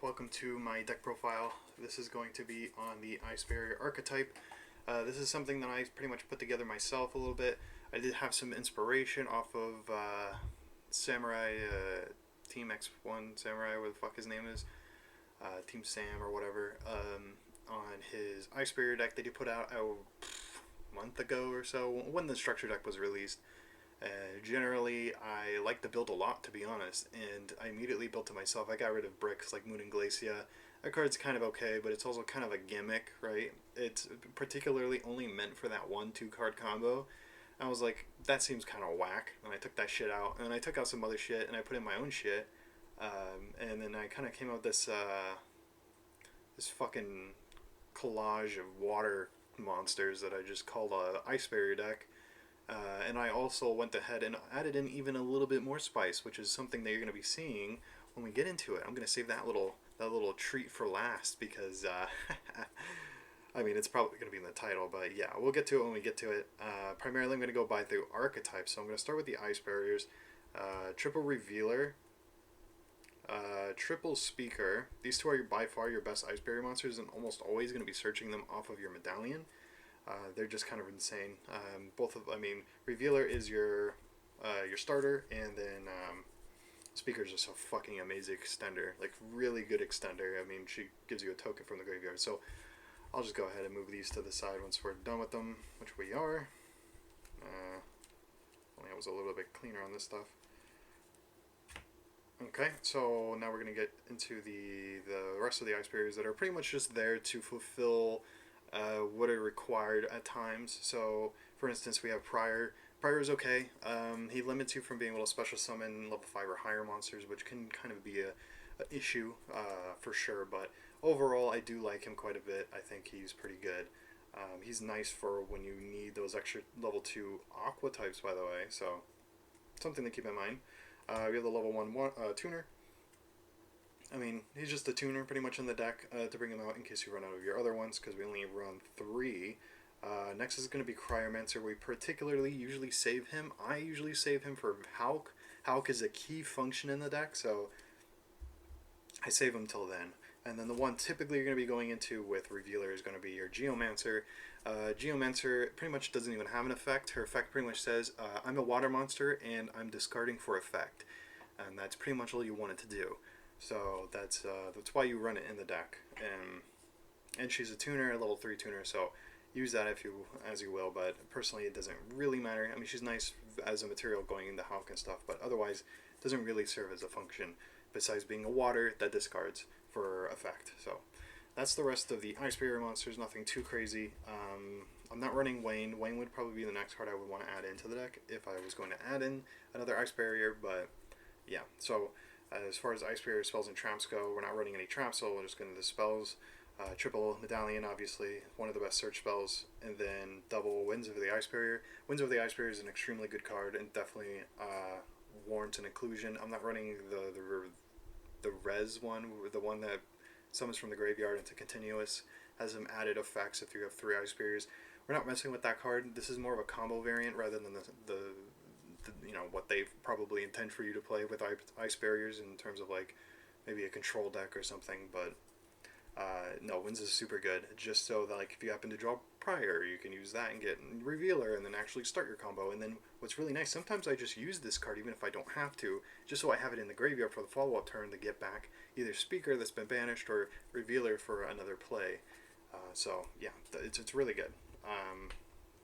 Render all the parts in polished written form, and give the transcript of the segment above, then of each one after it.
welcome to my deck profile. This is going to be on the Ice Barrier archetype. This is something that I pretty much put together myself a little bit. I did have some inspiration off of Samurai, Team X1 Samurai, where the fuck his name is, Team Sam or whatever, on his Ice Barrier deck that he put out a month ago or so, when the structure deck was released. Generally, I like the build a lot, to be honest, and I immediately built it myself. I got rid of bricks like Moon and Glacia. That card's kind of okay, but it's also kind of a gimmick, right? It's particularly only meant for that 1-2 card combo. I was like, that seems kind of whack, and I took that shit out, and I took out some other shit, and I put in my own shit, and then I kind of came out with this fucking collage of water monsters that I just called a Ice Barrier deck. And I also went ahead and added in even a little bit more spice, which is something that you're going to be seeing when we get into it. I'm going to save that little treat for last because, I mean, it's probably going to be in the title, but yeah, we'll get to it when we get to it. Primarily, I'm going to go by through archetypes, so I'm going to start with the Ice Barriers. Triple Revealer, Triple Speaker. These two are by far your best Ice Barrier monsters, and almost always going to be searching them off of your medallion. They're just kind of insane. Revealer is your starter, and then Speaker is just a fucking amazing extender, like really good extender. I mean, she gives you a token from the graveyard. So I'll just go ahead and move these to the side once we're done with them, which we are. Only I was a little bit cleaner on this stuff. Okay, so now we're gonna get into the rest of the Ice Barriers that are pretty much just there to fulfill what are required at times. So, for instance, we have Prior. Prior is okay. He limits you from being able to special summon level 5 or higher monsters, which can kind of be a issue for sure. But overall, I do like him quite a bit. I think he's pretty good. He's nice for when you need those extra level 2 Aqua types, by the way. So, something to keep in mind. We have the level 1 Tuner. I mean, he's just a tuner pretty much in the deck to bring him out in case you run out of your other ones, because we only run 3. Next is going to be Cryomancer. We particularly usually save him. I usually save him for Hulk. Hulk is a key function in the deck, so I save him till then. And then the one typically you're going to be going into with Revealer is going to be your Geomancer. Geomancer pretty much doesn't even have an effect. Her effect pretty much says, I'm a water monster and I'm discarding for effect. And that's pretty much all you want it to do. So that's why you run it in the deck, and she's a tuner, a level 3 tuner. So use that as you will. But personally, it doesn't really matter. I mean, she's nice as a material going into Hulk and stuff, but otherwise, it doesn't really serve as a function besides being a water that discards for effect. So that's the rest of the Ice Barrier monsters. Nothing too crazy. I'm not running Wayne. Wayne would probably be the next card I would want to add into the deck if I was going to add in another Ice Barrier. But yeah, so. As far as Ice Barrier spells and traps go, we're not running any traps, so we're just going to the spells. Triple Medallion, obviously, one of the best search spells, and then double Winds of the Ice Barrier. Winds of the Ice Barrier is an extremely good card, and definitely warrants an inclusion. I'm not running the res one, the one that summons from the graveyard into continuous, has some added effects if you have 3 Ice Barriers. We're not messing with that card. This is more of a combo variant rather than the what they probably intend for you to play with Ice Barriers in terms of like maybe a control deck or something. But no, Winds is super good, just so that like if you happen to draw Prior, you can use that and get Revealer and then actually start your combo. And then what's really nice, sometimes I just use this card even if I don't have to, just so I have it in the graveyard for the follow-up turn to get back either Speaker that's been banished or Revealer for another play. So yeah, it's really good.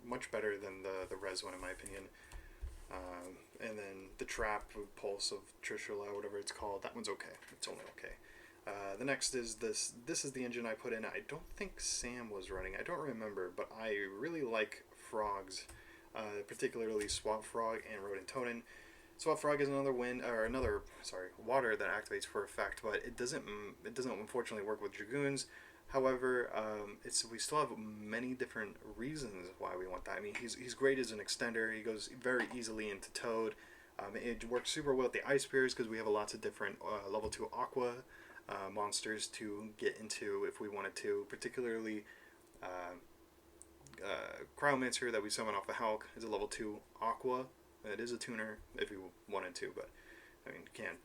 Much better than the res one in my opinion. And then the Trap Pulse of Trishula, whatever it's called, that one's okay. It's only okay. The next is this. This is the engine I put in. I don't think Sam was running. I don't remember, but I really like frogs, particularly Swamp Frog and Rodent Totem. Swamp Frog is another water that activates for effect, but it doesn't unfortunately work with Dragoons. However, we still have many different reasons why we want that. I mean, he's great as an extender. He goes very easily into Toad. It works super well with the Ice Barriers because we have lots of different level 2 Aqua monsters to get into if we wanted to. Particularly, Cryomancer that we summon off the Hulk is a level 2 Aqua. It is a tuner if you wanted to, but I mean, you can't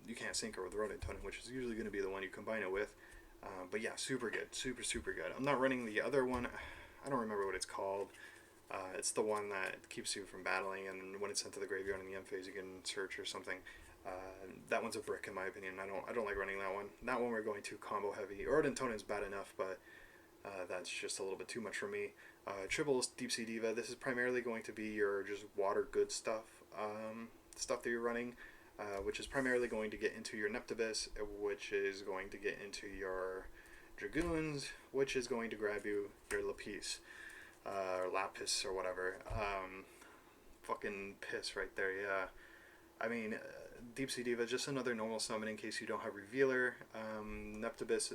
you can't synchro with Rodent Totem, which is usually going to be the one you combine it with. But yeah, super good, super good. I'm not running the other one. I don't remember what it's called. It's the one that keeps you from battling, and when it's sent to the graveyard in the end phase, you can search or something. That one's a brick in my opinion. I don't like running that one. That one we're going to combo heavy. Rodent Totem is bad enough, but that's just a little bit too much for me. Triple Deep Sea Diva. This is primarily going to be your just water good stuff, stuff that you're running, which is primarily going to get into your Neptibus, which is going to get into your Dragoons, which is going to grab you your Lapis, or Lapis or whatever. Fucking piss right there, yeah. I mean, Deep Sea Diva, just another normal summon in case you don't have Revealer. Neptibus,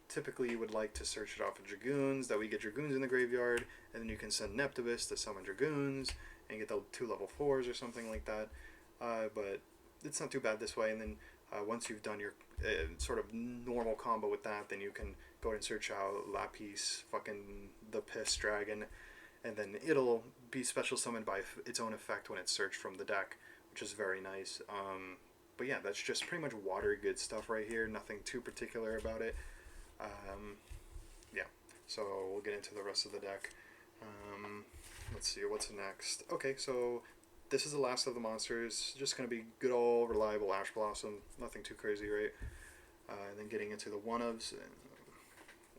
typically you would like to search it off of Dragoons, that we get Dragoons in the graveyard, and then you can send Neptibus to summon Dragoons, and get the 2 level 4s or something like that. But it's not too bad this way, and then once you've done your sort of normal combo with that, then you can go ahead and search out Lapis, fucking the Piss Dragon, and then it'll be special summoned by its own effect when it's searched from the deck, which is very nice. But yeah, that's just pretty much water good stuff right here. Nothing too particular about it. Yeah, so we'll get into the rest of the deck. Let's see, what's next? Okay, so this is the last of the monsters. Just going to be good old reliable Ash Blossom. Nothing too crazy, right? And then getting into the one-ofs,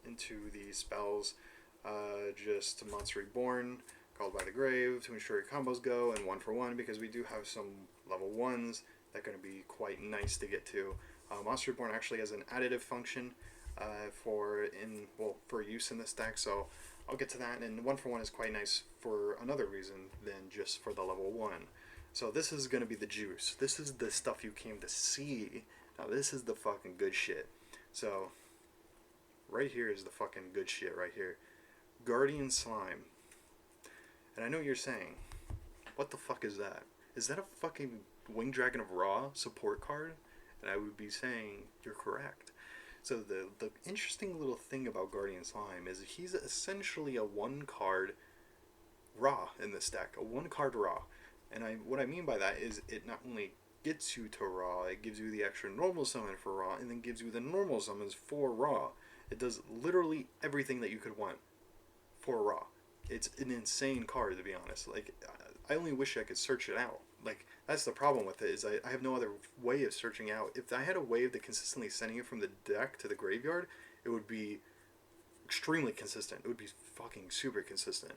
into the spells. Just Monster Reborn, Called by the Grave to ensure your combos go, and 1 for 1 because we do have some level 1s that are going to be quite nice to get to. Monster Reborn actually has an additive function for use in this deck, so I'll get to that. And 1 for 1 is quite nice for another reason than just for the level 1. So this is going to be the juice. This is the stuff you came to see. Now this is the fucking good shit. So right here is the fucking good shit right here. Guardian Slime. And I know you're saying, what the fuck is that? Is that a fucking Winged Dragon of Ra support card? And I would be saying, you're correct. So the interesting little thing about Guardian Slime is he's essentially a 1-card Ra in this deck. A 1-card Ra. And what I mean by that is it not only gets you to Ra, it gives you the extra normal summon for Ra, and then gives you the normal summons for Ra. It does literally everything that you could want for Ra. It's an insane card, to be honest. Like, I only wish I could search it out. Like, that's the problem with it, is I have no other way of searching out. If I had a way of consistently sending it from the deck to the graveyard, it would be extremely consistent. It would be fucking super consistent.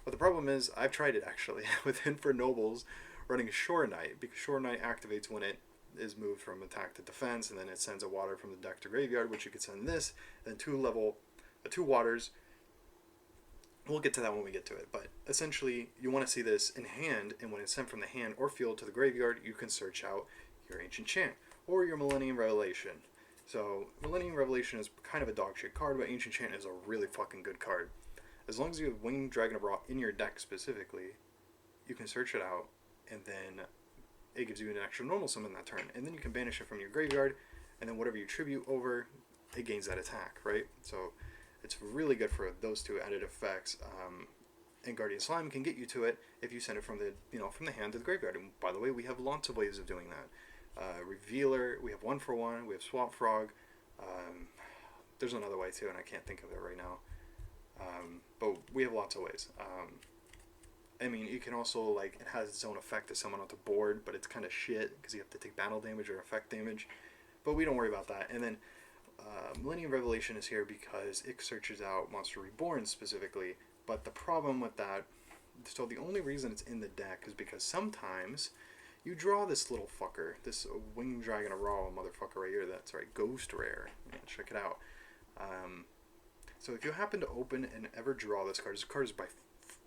But the problem is, I've tried it actually, with Infer Nobles running Shore Knight, because Shore Knight activates when it is moved from attack to defense, and then it sends a water from the deck to graveyard, which you could send this, and 2 waters. We'll get to that when we get to it, but essentially you want to see this in hand, and when it's sent from the hand or field to the graveyard, you can search out your Ancient Chant or your Millennium Revelation. So Millennium Revelation is kind of a dog shit card, but Ancient Chant is a really fucking good card. As long as you have Winged Dragon of Ra in your deck specifically, you can search it out, and then it gives you an extra normal summon that turn, and then you can banish it from your graveyard, and then whatever you tribute over, it gains that attack, right? So it's really good for those 2 added effects, and Guardian Slime can get you to it if you send it from the hand to the graveyard. And by the way, we have lots of ways of doing that. Revealer, we have 1 for 1, we have Swamp Frog. There's another way too, and I can't think of it right now. But we have lots of ways. I mean, you can also, it has its own effect to summon onto board, but it's kind of shit because you have to take battle damage or effect damage. But we don't worry about that. And then Millennium Revelation is here because it searches out Monster Reborn specifically, but the problem with that, so the only reason it's in the deck is because sometimes you draw this little fucker, this Winged Dragon of Ra motherfucker right here, that's right, Ghost Rare. Yeah, check it out. So if you happen to open and ever draw this card is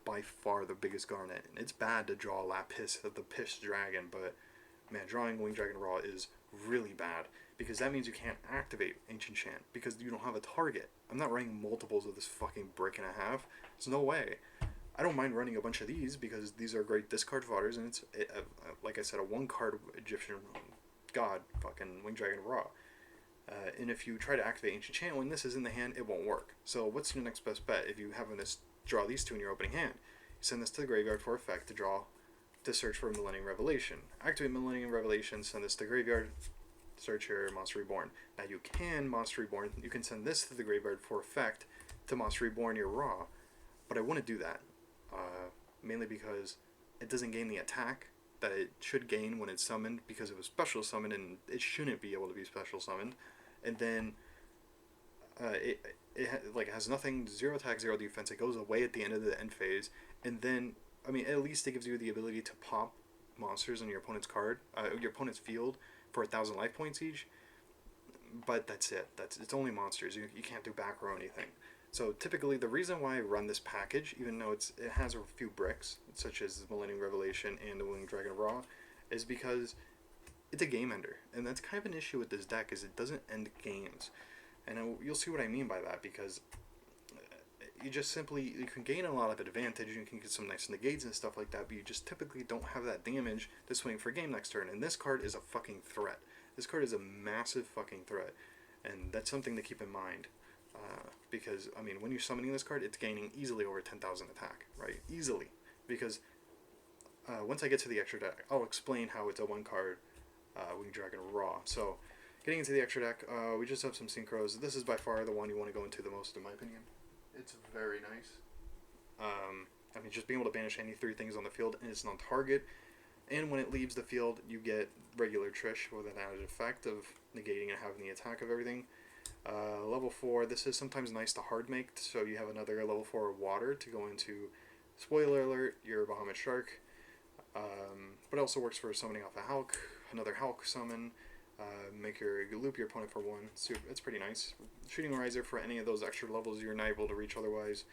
by far the biggest Garnet, and it's bad to draw Lapis, the Piss Dragon, but man, drawing Winged Dragon of Ra is really bad, because that means you can't activate Ancient Chant, because you don't have a target. I'm not running multiples of this fucking brick and a half. There's no way. I don't mind running a bunch of these, because these are great discard fodders, and it's, like I said, a 1-card Egyptian god, fucking Winged Dragon of Ra. And if you try to activate Ancient Chant when this is in the hand, it won't work. So what's your next best bet? If you happen to draw these 2 in your opening hand, you send this to the graveyard for effect to search for Millennium Revelation. Activate Millennium Revelation, send this to the graveyard, search your Monster Reborn. Now you can Monster Reborn, you can send this to the graveyard for effect to Monster Reborn your Raw, but I wouldn't do that, mainly because it doesn't gain the attack that it should gain when it's summoned because it was special summoned and it shouldn't be able to be special summoned. And then it has nothing, 0 attack, 0 defense. It goes away at the end of the end phase, and then I mean at least it gives you the ability to pop monsters on your opponent's your opponent's field for 1,000 life points each. But that's it. It's only monsters. You can't do back row or anything. So typically the reason why I run this package, even though it has a few bricks, such as Millennium Revelation and the Winged Dragon Raw, is because it's a game ender. And that's kind of an issue with this deck, is it doesn't end games. And you'll see what I mean by that, because you can gain a lot of advantage, you can get some nice negates and stuff like that, but you just typically don't have that damage to swing for game next turn. And this card is a fucking threat. This card is a massive fucking threat. And that's something to keep in mind. Because, I mean, when you're summoning this card, it's gaining easily over 10,000 attack, right? Easily. Because once I get to the extra deck, I'll explain how it's a 1-card Winged Dragon Raw. So, getting into the extra deck, we just have some synchros. This is by far the one you want to go into the most, in my opinion. It's very nice. I mean, just being able to banish any 3 things on the field, and it's on target. And when it leaves the field, you get regular Trish with an added effect of negating and having the attack of everything. Level 4, this is sometimes nice to hard make, so you have another level 4 water to go into, spoiler alert, your Bahamut Shark. But it also works for summoning off a Hulk, another Hulk summon, loop your opponent for 1. It's pretty nice. Shooting Riser for any of those extra levels you're not able to reach otherwise.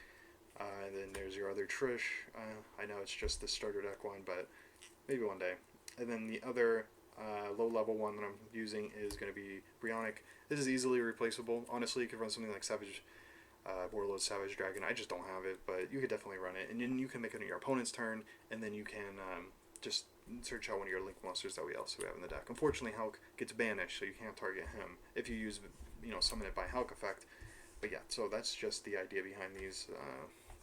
And then there's your other Trish. I know it's just the starter deck one, but maybe one day. And then the other low level one that I'm using is going to be Brionic. This is easily replaceable. Honestly, you could run something like Savage Warlord, Savage Dragon. I just don't have it, but you could definitely run it. And then you can make it on your opponent's turn, and then you can just search out one of your Link monsters that we also have in the deck. Unfortunately, Hulk gets banished, so you can't target him if you use, summon it by Hulk effect. But yeah, so that's just the idea behind these.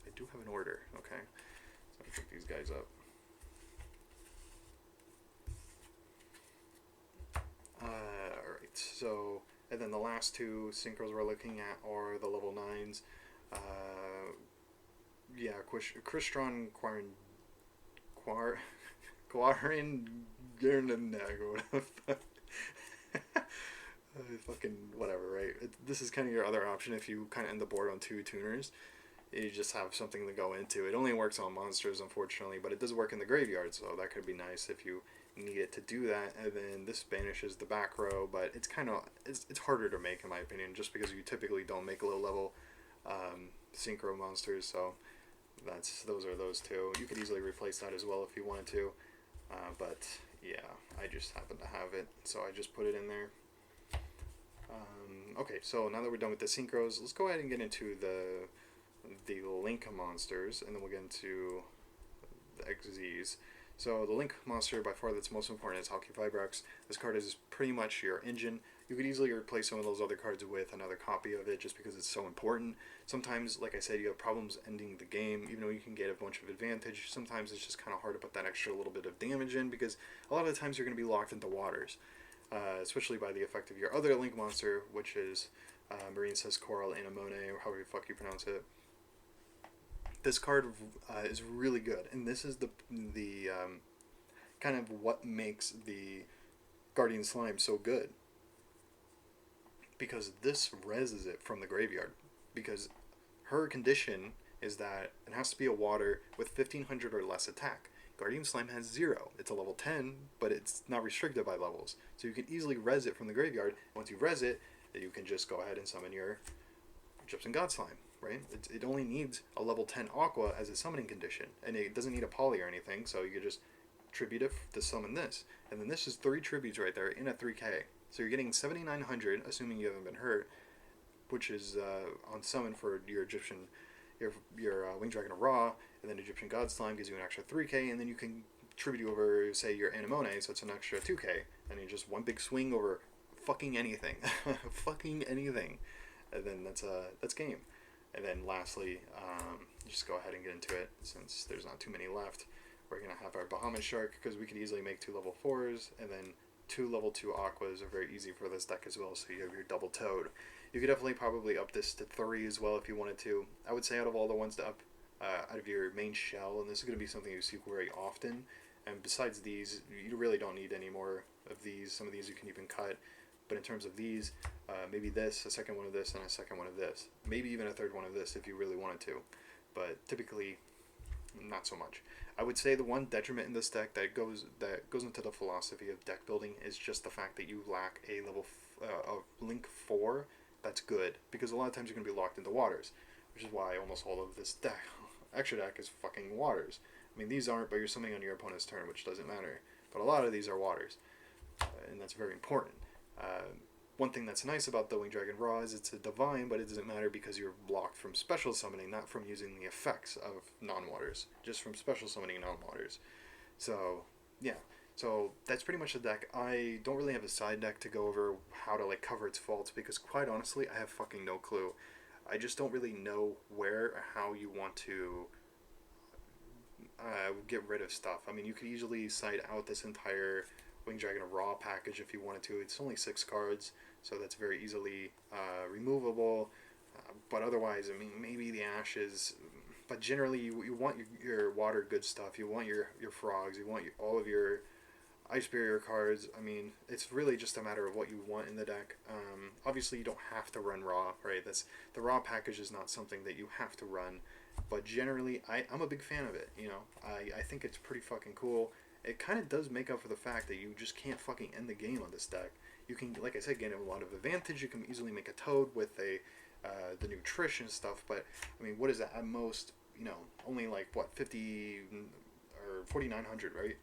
I do have an order, okay? So I'll pick these guys up. Alright, so, and then the last 2 synchros we're looking at are the level 9s. Crystron Quarin fucking whatever, right? This is kind of your other option if you kind of end the board on 2 tuners. You just have something to go into. It only works on monsters, unfortunately, but it does work in the graveyard, so that could be nice if you need it to do that. And then this banishes the back row, but it's kind of it's harder to make, in my opinion, just because you typically don't make low level synchro monsters. So those are those 2. You could easily replace that as well if you wanted to, but yeah, I just happen to have it, so I just put it in there. Okay, so now that we're done with the synchros, let's go ahead and get into the Link monsters, and then we'll get into the XZs. So the Link monster, by far that's most important, is Halki Vibrox. This card is pretty much your engine. You could easily replace some of those other cards with another copy of it just because it's so important. Sometimes, like I said, you have problems ending the game, even though you can get a bunch of advantage. Sometimes it's just kind of hard to put that extra little bit of damage in because a lot of the times you're going to be locked into waters, especially by the effect of your other Link monster, which is Marine Says Coral Anemone, or however the fuck you pronounce it. This card is really good, and this is the kind of what makes the Guardian Slime so good. Because this reses it from the graveyard. Because her condition is that it has to be a water with 1500 or less attack. Guardian Slime has 0. It's a level 10, but it's not restricted by levels. So you can easily res it from the graveyard. Once you res it, then you can just go ahead and summon your Gypsum God Slime. Right? It only needs a level 10 Aqua as a summoning condition, and it doesn't need a poly or anything, so you could just tribute it to summon this. And then this is 3 tributes right there in a 3k. So you're getting 7,900, assuming you haven't been hurt, which is on summon for your Egyptian, your Winged Dragon Raw, and then Egyptian God Slime gives you an extra 3k, and then you can tribute over, say, your Anemone, so it's an extra 2k, and you just one big swing over fucking anything. Fucking anything. And then that's game. And then lastly, just go ahead and get into it, since there's not too many left. We're going to have our Bahamut Shark, because we could easily make 2 level 4s, and then 2 level 2 aquas are very easy for this deck as well, so you have your double toad. You could definitely probably up this to 3 as well if you wanted to. I would say out of all the ones to up out of your main shell, and this is going to be something you see very often, and besides these, you really don't need any more of these. Some of these you can even cut, but in terms of these, maybe this, a second one of this, and a second one of this. Maybe even a third one of this if you really wanted to, but typically not so much. I would say the one detriment in this deck that goes into the philosophy of deck building is just the fact that you lack a level a link 4 that's good, because a lot of times you're going to be locked into waters, which is why almost all of this deck extra deck is fucking waters. I mean, these aren't, but you're summoning on your opponent's turn, which doesn't matter, but a lot of these are waters, and that's very important. One thing that's nice about the Winged Dragon Raw is it's a divine, but it doesn't matter because you're blocked from special summoning, not from using the effects of non-waters, just from special summoning non-waters. So, yeah. So that's pretty much the deck. I don't really have a side deck to go over how to like cover its faults, because quite honestly, I have fucking no clue. I just don't really know where or how you want to get rid of stuff. I mean, you could easily side out this entire Winged Dragon Raw package if you wanted to. It's only 6 cards, so that's very easily removable. But otherwise, I mean, maybe the ashes. But generally, you want your water good stuff. You want your frogs. You want all of your ice barrier cards. I mean, it's really just a matter of what you want in the deck. Obviously, you don't have to run Raw, right? The Raw package is not something that you have to run. But generally, I'm a big fan of it. You know, I think it's pretty fucking cool. It kind of does make up for the fact that you just can't fucking end the game on this deck. You can, like I said, gain a lot of advantage. You can easily make a Toad with the nutrition stuff, but I mean, what is that at most? You know, only like what 50 or 4,900, right?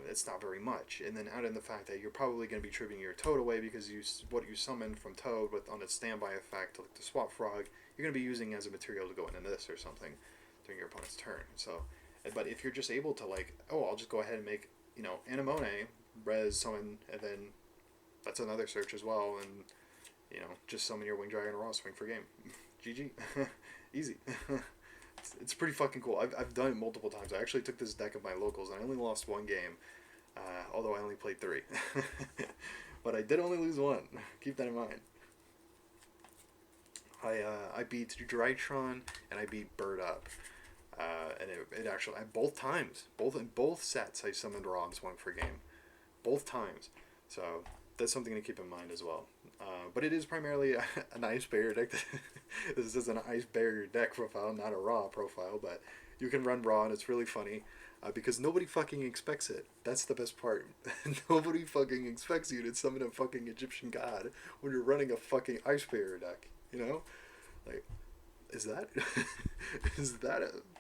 It's not very much. And then add in the fact that you're probably going to be tripping your Toad away because what you summon from Toad with on its standby effect, like the Swap Frog, you're going to be using as a material to go into this or something during your opponent's turn. So. But if you're just able to, like, oh, I'll just go ahead and make, you know, Anemone, res, summon, and then that's another search as well, and, you know, just summon your Winged Dragon Raw, swing for game. GG. Easy. It's pretty fucking cool. I've done it multiple times. I actually took this deck of my locals, and I only lost 1 game, although I only played 3. But I did only lose 1. Keep that in mind. I beat Drytron, and I beat Bird Up. And it actually, both times, in both sets, I summoned Raw and swung for game. Both times. So that's something to keep in mind as well. But it is primarily an Ice Barrier deck. This is an Ice Barrier deck profile, not a Raw profile, but you can run Raw, and it's really funny because nobody fucking expects it. That's the best part. Nobody fucking expects you to summon a fucking Egyptian god when you're running a fucking Ice Barrier deck, you know? Like, is that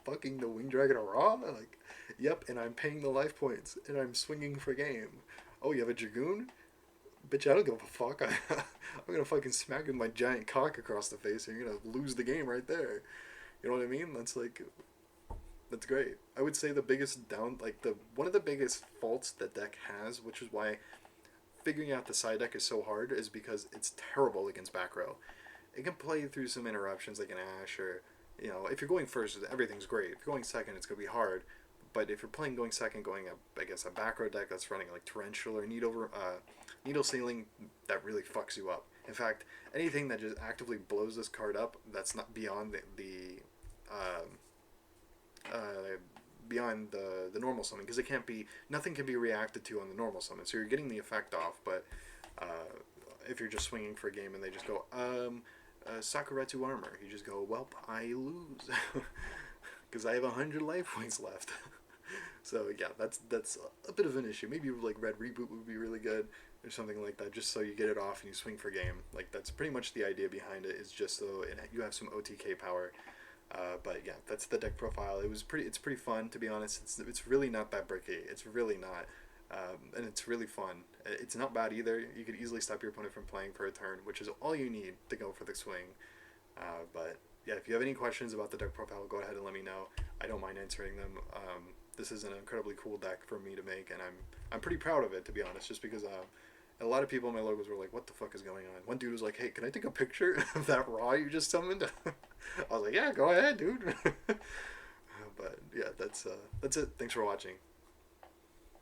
fucking the Winged Dragon Raw? Like, yep, and I'm paying the life points, and I'm swinging for game. Oh, you have a Dragoon? Bitch, I don't give a fuck. I'm gonna fucking smack with my giant cock across the face, and you're gonna lose the game right there. You know what I mean? That's great. I would say the biggest one of the biggest faults the deck has, which is why figuring out the side deck is so hard, is because it's terrible against back row. It can play through some interruptions like an Ash, or, you know, if you're going first, everything's great. If you're going second, it's going to be hard. But if you're playing going second, going up against a back row deck that's running like Torrential or Needle Sealing, that really fucks you up. In fact, anything that just actively blows this card up, that's not beyond beyond the normal summon, because nothing can be reacted to on the normal summon. So you're getting the effect off, but if you're just swinging for a game and they just go, Sakuretsu Armor, you just go, well, I lose because I have 100 life points left. So yeah, that's a bit of an issue. Maybe like Red Reboot would be really good or something like that, just so you get it off and you swing for game. Like, that's pretty much the idea behind it, is just so you have some OTK power. But yeah, that's the deck profile. It's pretty fun, to be honest. It's really not that bricky. It's really not. And it's really fun. It's not bad either. You could easily stop your opponent from playing for a turn, which is all you need to go for the swing. But yeah, if you have any questions about the deck profile, go ahead and let me know. I don't mind answering them. This is an incredibly cool deck for me to make, and I'm pretty proud of it, to be honest, just because a lot of people in my logos were like, what the fuck is going on? One dude was like, hey, can I take a picture of that Raw you just summoned? I was like, yeah, go ahead, dude. But yeah, that's it. Thanks for watching.